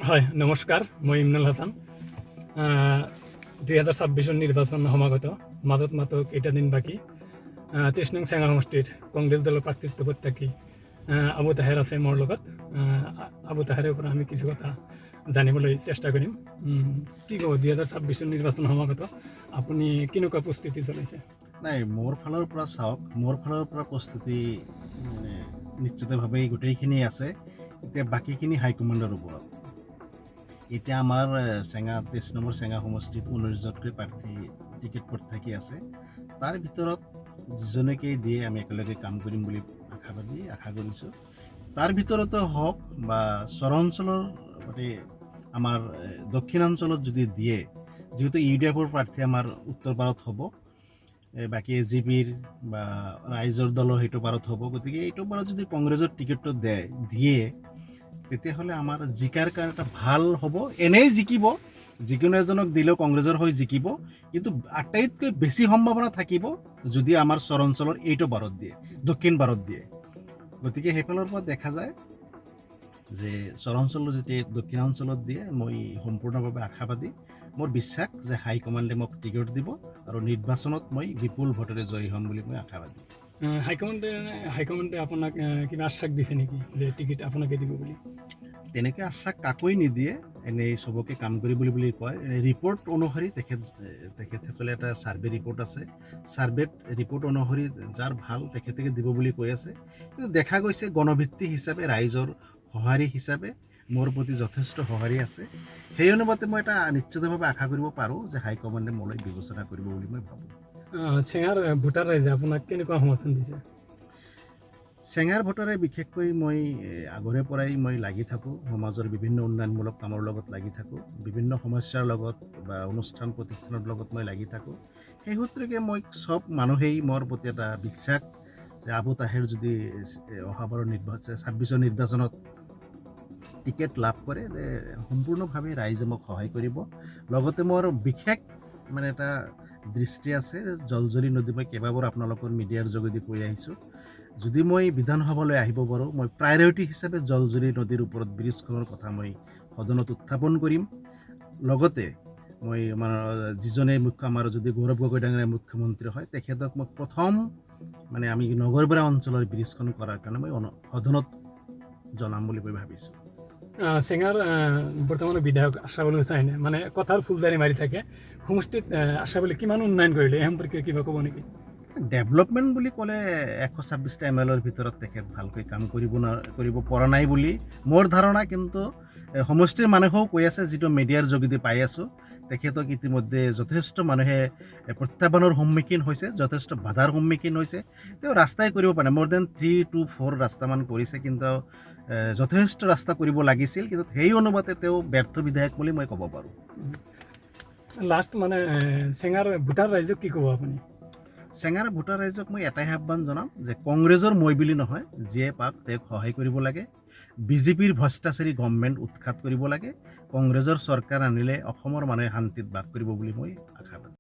হয়, নমস্কাৰ। মই ইমনুল হাছান। 2026 নিৰ্বাচন সমাগত, মাজত মাত্ৰ কেইটা দিন বাকী। 23 নং চেঙা সমষ্টিত কংগ্ৰেছ দলৰ প্ৰাৰ্থিত্ব প্ৰত্যাশী আবু তাহেৰ আছে মোৰ লগত। আবু তাহেৰৰ পৰা আমি কিছু কথা জানিবলৈ চেষ্টা কৰিম। কি ক'ব, 2026 নিৰ্বাচন সমাগত আপুনি কেনেকুৱা প্ৰস্তুতি চলাইছে? নাই, মোৰ ফালৰ পৰা চাওক, মোৰ ফালৰ পৰা প্ৰস্তুতি নিশ্চিতভাৱেই গোটেইখিনি আছে। এতিয়া বাকীখিনি হাইকমাণ্ডৰ ওপৰত। এতিয়া আমাৰ 23 নম্বৰ চেঙা সমষ্টিত 19জনকৈ প্ৰাৰ্থী টিকেট প্ৰত্যাশী আছে। তাৰ ভিতৰত যিজনেকেই দিয়ে আমি একেলগে কাম কৰিম বুলি আশা কৰিছোঁ। তাৰ ভিতৰতে হওক বা চৰাঞ্চলৰ মানে আমাৰ দক্ষিণাঞ্চলত যদি দিয়ে, যিহেতু UDF প্ৰাৰ্থী আমাৰ উত্তৰ পাৰত হ'ব, বাকী AGPৰ বা ৰাইজৰ দলৰ সেইটো পাৰত হ'ব। গতিকে এইটো পাৰত যদি কংগ্ৰেছৰ টিকেটটো দিয়ে তেতিয়াহ'লে আমাৰ জিকাৰ কাৰণে এটা ভাল হ'ব। এনেই জিকিব, যিকোনো এজনক দিলেও কংগ্ৰেছৰ হৈ জিকিব, কিন্তু আটাইতকৈ বেছি সম্ভাৱনা থাকিব যদি আমাৰ চৰাঞ্চলৰ এইটো পাৰত দিয়ে, দক্ষিণ পাৰত দিয়ে। গতিকে সেইফালৰ পৰা দেখা যায় যে চৰাঞ্চলৰ যেতিয়া দক্ষিণাঞ্চলত দিয়ে, মই সম্পূৰ্ণভাৱে আশাবাদী। মোৰ বিশ্বাস যে হাইকমাণ্ডে মোক টিকেট দিব আৰু নিৰ্বাচনত মই বিপুল ভোটেৰে জয়ী হ'ম বুলি মই আশাবাদী। হাইকমাণ্ডে আপোনাক কিবা আশ্বাস দিছে নেকি যে টিকেট আপোনাকে দিব বুলি? তেনেকৈ আশ্বাস কাকোৱে নিদিয়ে, এনেই চবকে কাম কৰিবলৈ বুলি কয়। ৰিপৰ্ট অনুসৰি তেখেতসকলে এটা ছাৰ্ভে ৰিপৰ্ট আছে, ছাৰ্ভেত ৰিপৰ্ট অনুসৰি যাৰ ভাল তেখেতে দিব বুলি কৈ আছে। কিন্তু দেখা গৈছে গণভিত্তিক হিচাপে, ৰাইজৰ সঁহাৰি হিচাপে মোৰ প্ৰতি যথেষ্ট সঁহাৰি আছে। সেই অনুপাতে মই এটা নিশ্চিতভাৱে আশা কৰিব পাৰোঁ যে হাইকমাণ্ডে মোলৈ বিবেচনা কৰিব বুলি মই ভাবোঁ। চেঙাৰ ভোটাৰ ৰাইজে আপোনাক কেনেকুৱা সমৰ্থন দিছে? চেঙাৰ ভোটাৰে বিশেষকৈ মই আগৰে পৰাই মই লাগি থাকোঁ, সমাজৰ বিভিন্ন উন্নয়নমূলক কামৰ লগত লাগি থাকোঁ, বিভিন্ন সমস্যাৰ লগত বা অনুষ্ঠান প্ৰতিষ্ঠানৰ লগত মই লাগি থাকোঁ। সেই সূত্ৰকে মই চব মানুহেই মোৰ প্ৰতি এটা বিশ্বাস যে আবু তাহেৰ যদি অহাবাৰৰ 26 নিৰ্বাচনত টিকেট লাভ কৰে, যে সম্পূৰ্ণভাৱে ৰাইজে মোক সহায় কৰিব। লগতে মোৰ বিশেষ এটা দৃষ্টি আছে, জলজলি নদী মই কেইবাবাৰ আপোনালোকৰ মিডিয়াৰ যোগেদি কৈ আহিছোঁ। যদি মই বিধানসভালৈ আহিব পাৰোঁ, মই প্ৰায়ৰিটি হিচাপে জলজলি নদীৰ ওপৰত ব্ৰিজখনৰ কথা মই সদনত উত্থাপন কৰিম। লগতে মই যিজনে আমাৰ যদি গৌৰৱ গগৈ ডাঙৰীয়া মুখ্যমন্ত্ৰী হয়, তেখেতক মই প্ৰথম আমি নগৰবেৰা অঞ্চলৰ ব্ৰিজখন কৰাৰ কাৰণে মই সদনত জনাম বুলি মই ভাবিছোঁ। চেঙাৰ বৰ্তমানৰ বিধায়ক আশৰাফুল হুছেইনে কথাৰ ফুলজাৰি মাৰি থাকে। সমষ্টিত আশৰাফুলে কিমান উন্নয়ন কৰিলে, এই সম্পৰ্কে কিবা ক'ব নেকি? ডেভেলপমেণ্ট বুলি ক'লে 126টা MLAৰ ভিতৰত তেখেত ভালকৈ কাম কৰিব পৰা নাই বুলি মোৰ ধাৰণা। কিন্তু সমষ্টিৰ মানুহেও কৈ আছে, যিটো মিডিয়াৰ যোগেদি পাই আছোঁ, তেখেতক ইতিমধ্যে যথেষ্ট মানুহে প্ৰত্যাহ্বানৰ সন্মুখীন হৈছে, যথেষ্ট বাধাৰ সন্মুখীন হৈছে। তেওঁ ৰাস্তাই কৰিব পাৰে, more than 3 to 4 ৰাস্তামান কৰিছে, কিন্তু যথেষ্ট ৰাস্তা কৰিব লাগিছিল, কিন্তু সেই অনুপাতে তেওঁ ব্যৰ্থ বিধায়ক বুলি মই ক'ব পাৰোঁ। লাষ্ট চেঙাৰ ভোটাৰ ৰাইজক কি ক'ব আপুনি? চেঙাৰ ভোটাৰ ৰাইজক মই এটাই আহ্বান জনাম যে কংগ্ৰেছৰ মই বুলি নহয়, যিয়ে পাক তেওঁক সহায় কৰিব লাগে। BJPৰ ভ্ৰষ্টাচাৰী গভৰ্ণমেণ্ট উৎখাত কৰিব লাগে। কংগ্ৰেছৰ চৰকাৰ আনিলে অসমৰ মানুহে শান্তিত বাস কৰিব বুলি মই আশাবাদী।